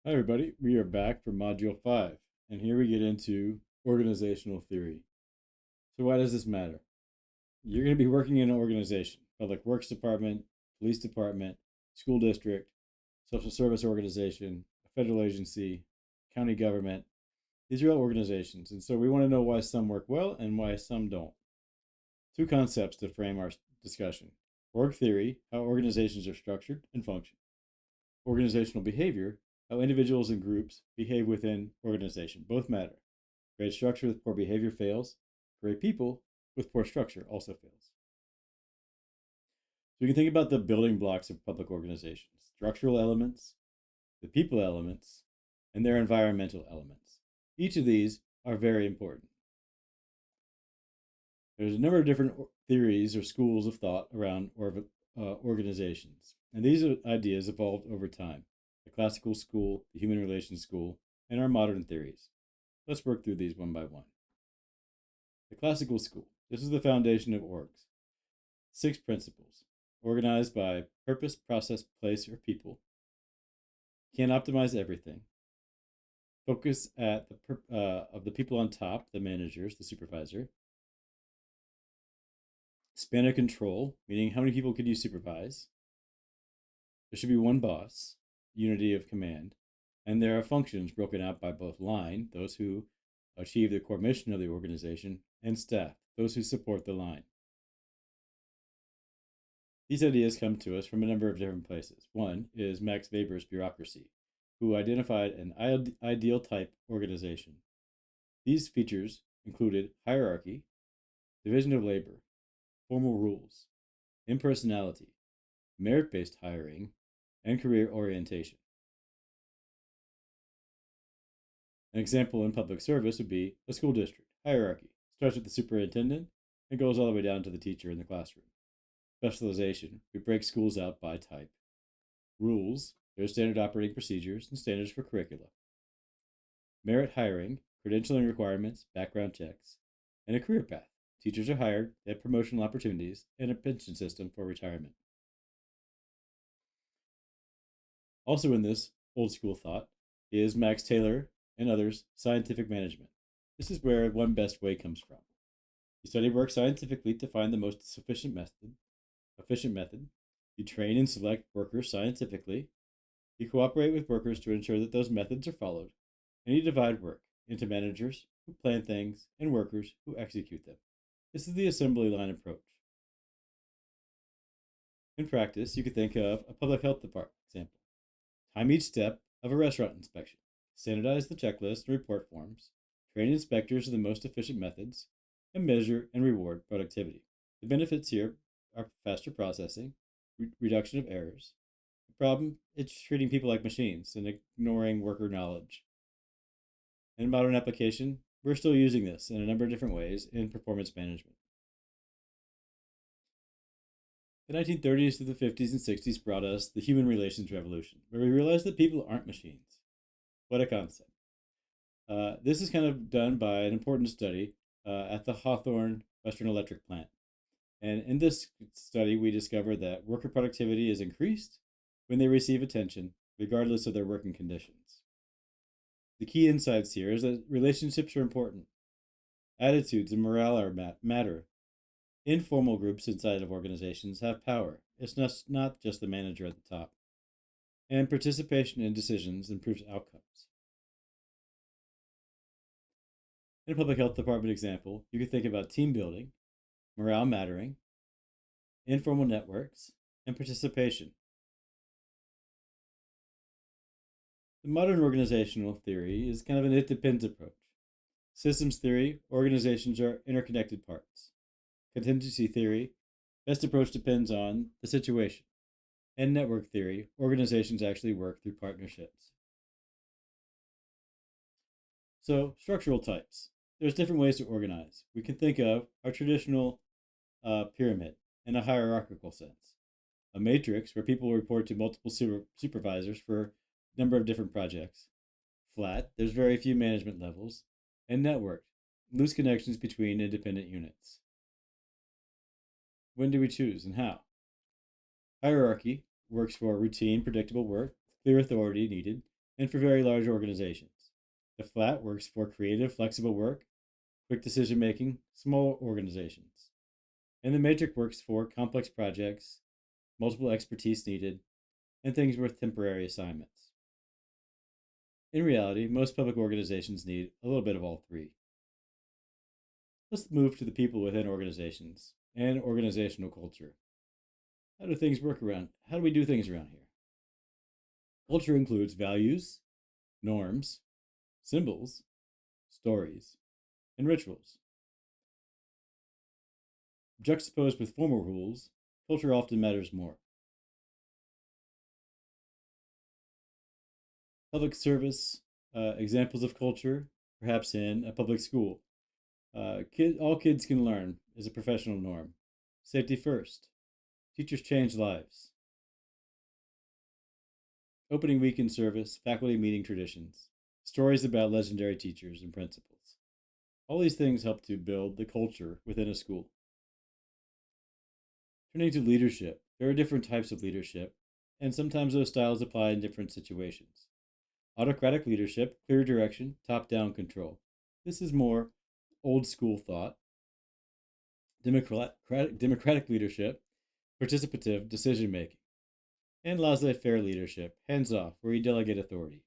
Hi, everybody. We are back for Module 5, and here we get into organizational theory. So, why does this matter? You're going to be working in an organization, public works department, police department, school district, social service organization, a federal agency, county government. These are all organizations, and so we want to know why some work well and why some don't. Two concepts to frame our discussion: org theory, how organizations are structured and function; organizational behavior, how individuals and groups behave within organization. Both matter. Great structure with poor behavior fails. Great people with poor structure also fails. So you can think about the building blocks of public organizations: structural elements, the people elements, and their environmental elements. Each of these are very important. There's a number of different theories or schools of thought around organizations, and these ideas evolved over time: the classical school, the human relations school, and our modern theories. Let's work through these one by one. The classical school. This is the foundation of orgs. 6 principles. Organized by purpose, process, place, or people. Can't optimize everything. Focus of the people on top, the managers, the supervisor. Span of control, meaning how many people could you supervise? There should be one boss, unity of command, and there are functions broken out by both line, those who achieve the core mission of the organization, and staff, those who support the line. These ideas come to us from a number of different places. One is Max Weber's bureaucracy, who identified an ideal type organization. These features included hierarchy, division of labor, formal rules, impersonality, merit-based hiring, and career orientation. An example in public service would be a school district. Hierarchy starts with the superintendent and goes all the way down to the teacher in the classroom. Specialization, we break schools out by type. Rules, there are standard operating procedures and standards for curricula. Merit hiring, credentialing requirements, background checks, and a career path. Teachers are hired, they have promotional opportunities, and a pension system for retirement. Also in this old school thought is Max Taylor and others' scientific management. This is where one best way comes from. You study work scientifically to find the most efficient method. You train and select workers scientifically. You cooperate with workers to ensure that those methods are followed. And you divide work into managers who plan things and workers who execute them. This is the assembly line approach. In practice, you could think of a public health department example. Time each step of a restaurant inspection. Standardize the checklist and report forms. Train inspectors of the most efficient methods. And measure and reward productivity. The benefits here are faster processing, reduction of errors. The problem, it's treating people like machines and ignoring worker knowledge. In modern application, we're still using this in a number of different ways in performance management. The 1930s to the 50s and 60s brought us the human relations revolution, where we realized that people aren't machines. What a concept. This is kind of done by an important study at the Hawthorne Western Electric plant. And in this study, we discovered that worker productivity is increased when they receive attention, regardless of their working conditions. The key insights here is that relationships are important. Attitudes and morale matter. Informal groups inside of organizations have power. It's not just the manager at the top. And participation in decisions improves outcomes. In a public health department example, you can think about team building, morale mattering, informal networks, and participation. The modern organizational theory is kind of an it depends approach. Systems theory, organizations are interconnected parts. Contingency theory, best approach depends on the situation. And network theory, organizations actually work through partnerships. So, structural types. There's different ways to organize. We can think of our traditional pyramid in a hierarchical sense. A matrix where people report to multiple supervisors for a number of different projects. Flat, there's very few management levels. And networked, loose connections between independent units. When do we choose and how? Hierarchy works for routine, predictable work, clear authority needed, and for very large organizations. The flat works for creative, flexible work, quick decision making, small organizations. And the matrix works for complex projects, multiple expertise needed, and things with temporary assignments. In reality, most public organizations need a little bit of all three. Let's move to the people within organizations and organizational culture. How do things work around? How do we do things around here? Culture includes values, norms, symbols, stories, and rituals. Juxtaposed with formal rules, culture often matters more. Public service, examples of culture, perhaps in a public school. All kids can learn is a professional norm. Safety first. Teachers change lives. Opening weekend service, faculty meeting traditions, stories about legendary teachers and principals. All these things help to build the culture within a school. Turning to leadership, there are different types of leadership, and sometimes those styles apply in different situations. Autocratic leadership, clear direction, top down control. This is more old school thought. Democratic leadership, participative decision making. And laissez faire leadership, hands off, where you delegate authority.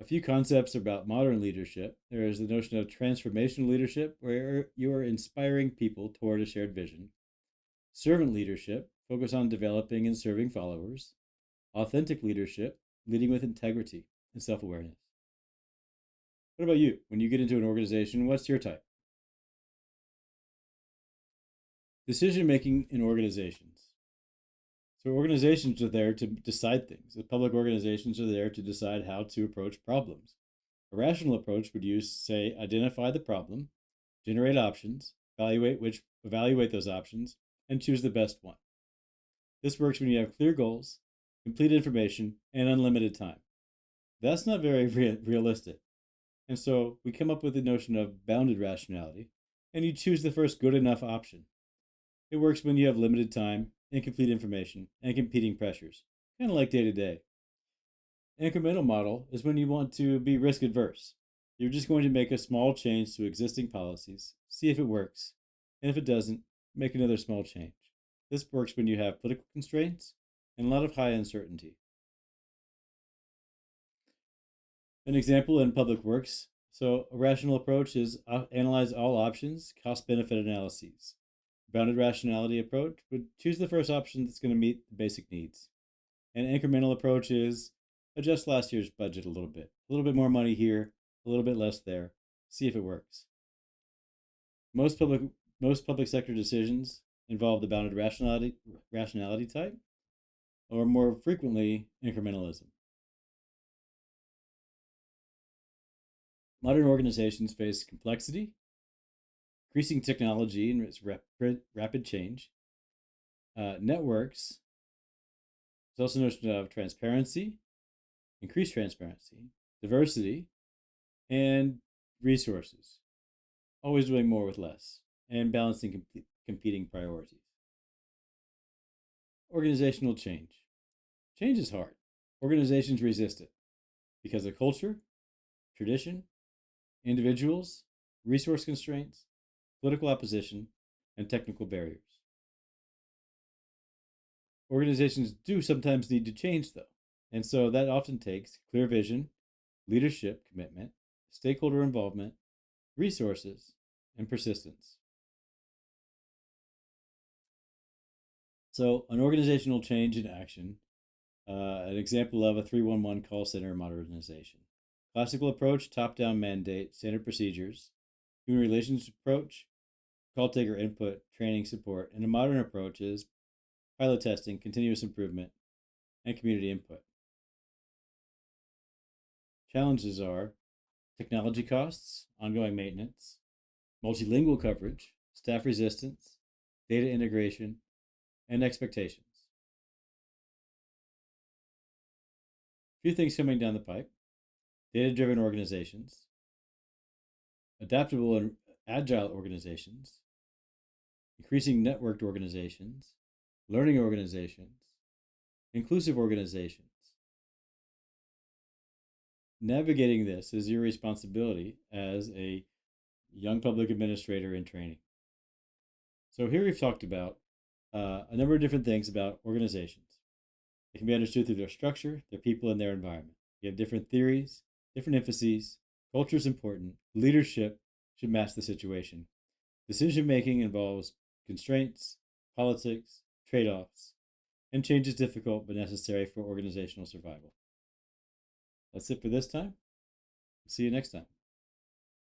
A few concepts about modern leadership. There is the notion of transformational leadership, where you are inspiring people toward a shared vision. Servant leadership, focus on developing and serving followers. Authentic leadership, leading with integrity and self awareness. What about you? When you get into an organization, what's your type? Decision making in organizations. So, organizations are there to decide things. The public organizations are there to decide how to approach problems. A rational approach would use, say, identify the problem, generate options, evaluate those options, and choose the best one. This works when you have clear goals, complete information, and unlimited time. That's not very realistic. And so we come up with the notion of bounded rationality, and you choose the first good enough option. It works when you have limited time, incomplete information, and competing pressures, kind of like day to day. Incremental model is when you want to be risk adverse. You're just going to make a small change to existing policies, see if it works, and if it doesn't, make another small change. This works when you have political constraints and a lot of high uncertainty. An example in public works. So, a rational approach is analyze all options, cost benefit analyses. Bounded rationality approach would choose the first option that's going to meet the basic needs. An incremental approach is adjust last year's budget a little bit more money here, a little bit less there, see if it works. Most public sector decisions involve the bounded rationality type, or more frequently, incrementalism. Modern organizations face complexity, increasing technology and its rapid change, networks. There's also a notion of transparency, increased transparency, diversity, and resources. Always doing more with less, and balancing competing priorities. Organizational change. Change is hard. Organizations resist it because of culture, tradition, individuals, resource constraints, political opposition, and technical barriers. Organizations do sometimes need to change, though, and so that often takes clear vision, leadership commitment, stakeholder involvement, resources, and persistence. So, an organizational change in action, an example of a 311 call center modernization. Classical approach, top down mandate, standard procedures. Human relations approach, call taker input, training support. And a modern approach is pilot testing, continuous improvement, and community input. Challenges are technology costs, ongoing maintenance, multilingual coverage, staff resistance, data integration, and expectations. A few things coming down the pipe: data driven organizations, adaptable and agile organizations, increasing networked organizations, learning organizations, inclusive organizations, Navigating this is your responsibility as a young public administrator in training. So here we've talked about a number of different things about organizations. They can be understood through their structure, their people, and their environment. You have different theories, different emphases. Culture is important. Leadership should match the situation. Decision making involves constraints, politics, trade offs, and change is difficult but necessary for organizational survival. That's it for this time. See you next time.